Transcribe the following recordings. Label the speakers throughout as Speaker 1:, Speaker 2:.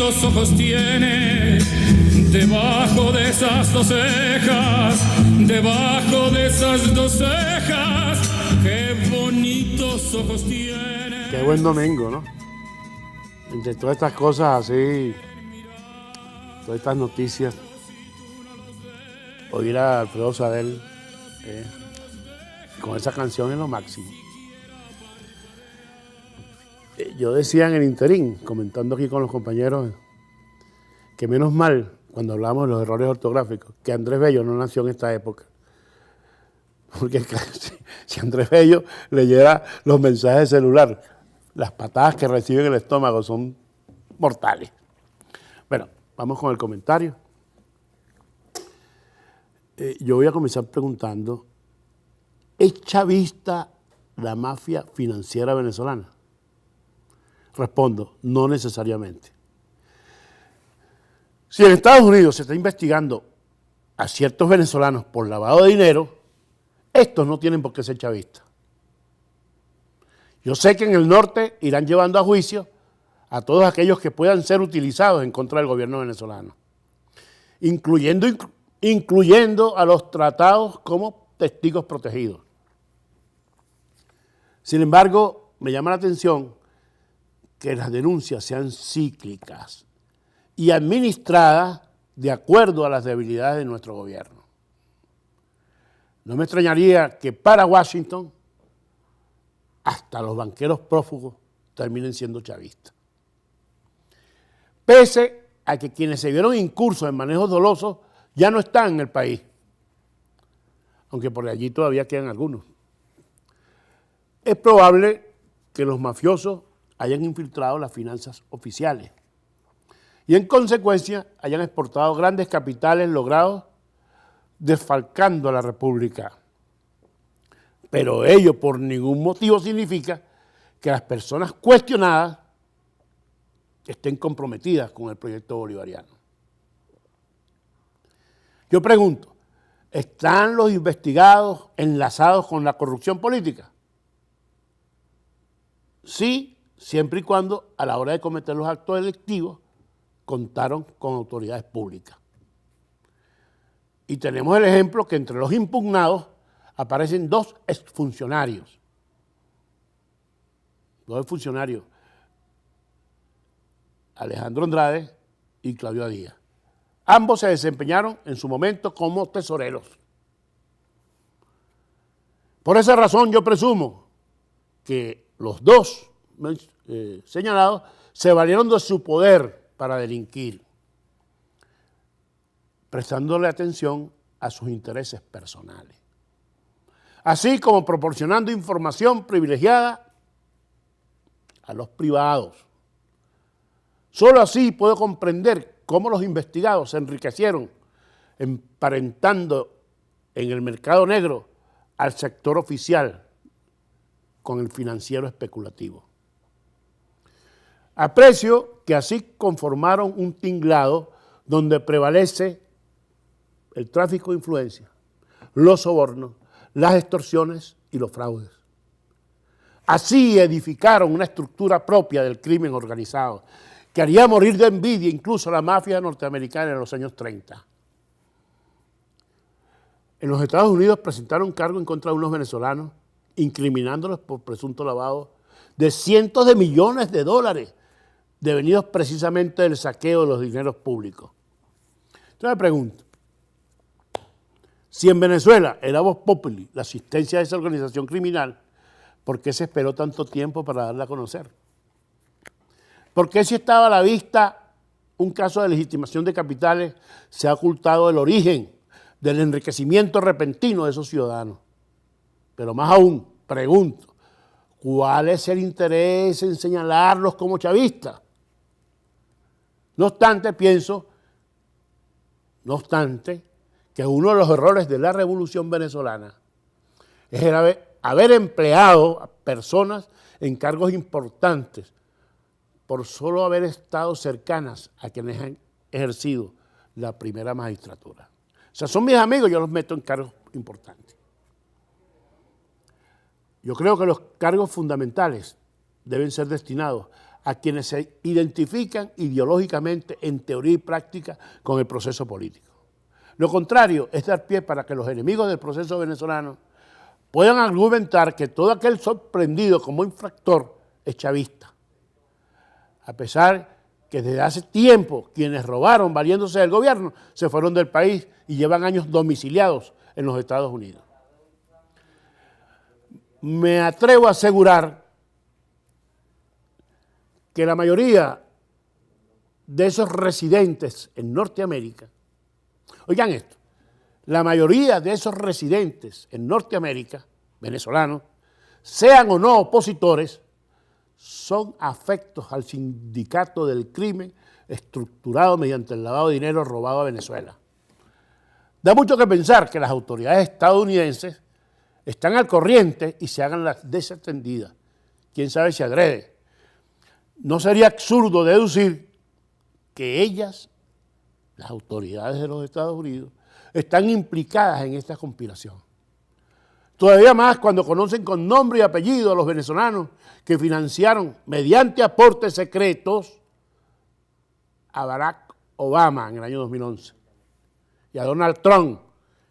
Speaker 1: bonitos ojos tiene, debajo de esas dos cejas, debajo de esas dos cejas, qué bonitos ojos tiene.
Speaker 2: Qué buen domingo, ¿no? Entre todas estas cosas así, todas estas noticias, oír a Alfredo Sadel con esa canción es lo máximo. Yo decía en el interín, comentando aquí con los compañeros, que menos mal, cuando hablamos de los errores ortográficos, que Andrés Bello no nació en esta época. Porque si Andrés Bello leyera los mensajes de celular, las patadas que recibe en el estómago son mortales. Bueno, vamos con el comentario. Yo voy a comenzar preguntando, ¿es chavista la mafia financiera venezolana? Respondo, no necesariamente. Si en Estados Unidos se está investigando a ciertos venezolanos por lavado de dinero, estos no tienen por qué ser chavistas. Yo sé que en el norte irán llevando a juicio a todos aquellos que puedan ser utilizados en contra del gobierno venezolano, incluyendo a los tratados como testigos protegidos. Sin embargo, me llama la atención que las denuncias sean cíclicas y administradas de acuerdo a las debilidades de nuestro gobierno. No me extrañaría que para Washington hasta los banqueros prófugos terminen siendo chavistas. Pese a que quienes se vieron incursos en manejos dolosos ya no están en el país, aunque por allí todavía quedan algunos. Es probable que los mafiosos hayan infiltrado las finanzas oficiales y en consecuencia hayan exportado grandes capitales logrados desfalcando a la República. Pero ello por ningún motivo significa que las personas cuestionadas estén comprometidas con el proyecto bolivariano. Yo pregunto, ¿están los investigados enlazados con la corrupción política? Sí, siempre y cuando a la hora de cometer los actos delictivos contaron con autoridades públicas. Y tenemos el ejemplo que entre los impugnados aparecen dos exfuncionarios. Dos exfuncionarios, Alejandro Andrade y Claudio Díaz. Ambos se desempeñaron en su momento como tesoreros. Por esa razón yo presumo que los dos señalados se valieron de su poder para delinquir, prestándole atención a sus intereses personales, así como proporcionando información privilegiada a los privados. Solo así puedo comprender cómo los investigados se enriquecieron emparentando en el mercado negro al sector oficial con el financiero especulativo. Aprecio que así conformaron un tinglado donde prevalece el tráfico de influencia, los sobornos, las extorsiones y los fraudes. Así edificaron una estructura propia del crimen organizado que haría morir de envidia incluso a la mafia norteamericana en los años 30. En los Estados Unidos presentaron cargo en contra de unos venezolanos incriminándolos por presunto lavado de cientos de millones de dólares devenidos precisamente del saqueo de los dineros públicos. Entonces me pregunto, si en Venezuela era vox populi la asistencia de esa organización criminal, ¿por qué se esperó tanto tiempo para darla a conocer? ¿Por qué si estaba a la vista un caso de legitimación de capitales se ha ocultado el origen del enriquecimiento repentino de esos ciudadanos? Pero más aún, pregunto, ¿cuál es el interés en señalarlos como chavistas? No obstante, pienso, que uno de los errores de la revolución venezolana es el haber empleado a personas en cargos importantes por solo haber estado cercanas a quienes han ejercido la primera magistratura. O sea, son mis amigos, yo los meto en cargos importantes. Yo creo que los cargos fundamentales deben ser destinados a quienes se identifican ideológicamente en teoría y práctica con el proceso político. Lo contrario es dar pie para que los enemigos del proceso venezolano puedan argumentar que todo aquel sorprendido como infractor es chavista, a pesar que desde hace tiempo quienes robaron valiéndose del gobierno se fueron del país y llevan años domiciliados en los Estados Unidos. Me atrevo a asegurar que la mayoría de esos residentes en Norteamérica, oigan esto, la mayoría de esos residentes en Norteamérica, venezolanos, sean o no opositores, son afectos al sindicato del crimen estructurado mediante el lavado de dinero robado a Venezuela. Da mucho que pensar que las autoridades estadounidenses están al corriente y se hagan las desatendidas. Quién sabe si adrede. No sería absurdo deducir que ellas, las autoridades de los Estados Unidos, están implicadas en esta conspiración. Todavía más cuando conocen con nombre y apellido a los venezolanos que financiaron mediante aportes secretos a Barack Obama en el año 2011 y a Donald Trump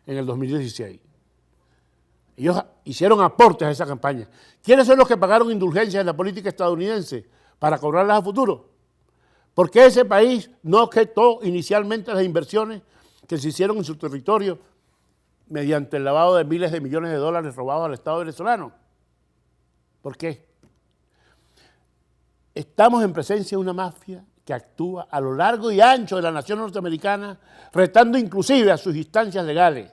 Speaker 2: en el 2016. Ellos hicieron aportes a esa campaña. ¿Quiénes son los que pagaron indulgencias en la política estadounidense para cobrarlas a futuro? ¿Por qué ese país no objetó inicialmente las inversiones que se hicieron en su territorio mediante el lavado de miles de millones de dólares robados al Estado venezolano? ¿Por qué? Estamos en presencia de una mafia que actúa a lo largo y ancho de la nación norteamericana, retando inclusive a sus instancias legales.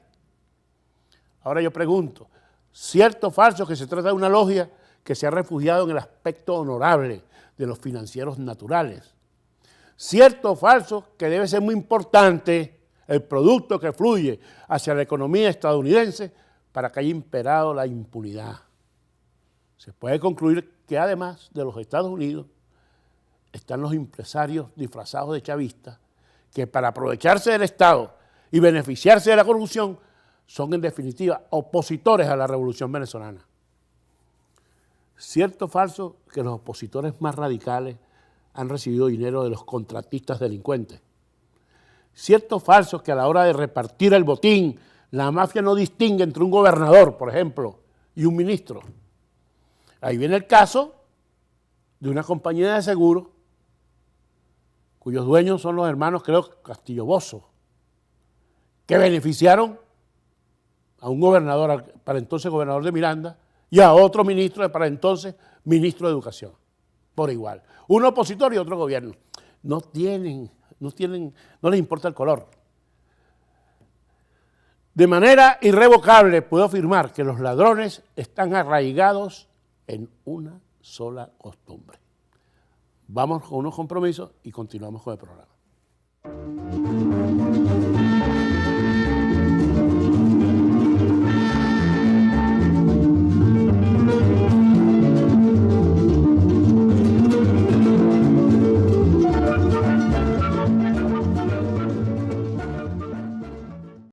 Speaker 2: Ahora yo pregunto, ¿cierto o falso que se trata de una logia que se ha refugiado en el aspecto honorable de los financieros naturales? ¿Cierto o falso que debe ser muy importante el producto que fluye hacia la economía estadounidense para que haya imperado la impunidad? Se puede concluir que además de los Estados Unidos están los empresarios disfrazados de chavistas que para aprovecharse del Estado y beneficiarse de la corrupción son en definitiva opositores a la revolución venezolana. ¿Cierto o falso que los opositores más radicales han recibido dinero de los contratistas delincuentes? ¿Cierto o falso que a la hora de repartir el botín la mafia no distingue entre un gobernador, por ejemplo, y un ministro? Ahí viene el caso de una compañía de seguros cuyos dueños son los hermanos, creo, Castillo Bozo, que beneficiaron a un gobernador, para entonces gobernador de Miranda, y a otro ministro, para entonces ministro de Educación, por igual. Uno opositor y otro gobierno. No les importa el color. De manera irrevocable puedo afirmar que los ladrones están arraigados en una sola costumbre. Vamos con unos compromisos y continuamos con el programa.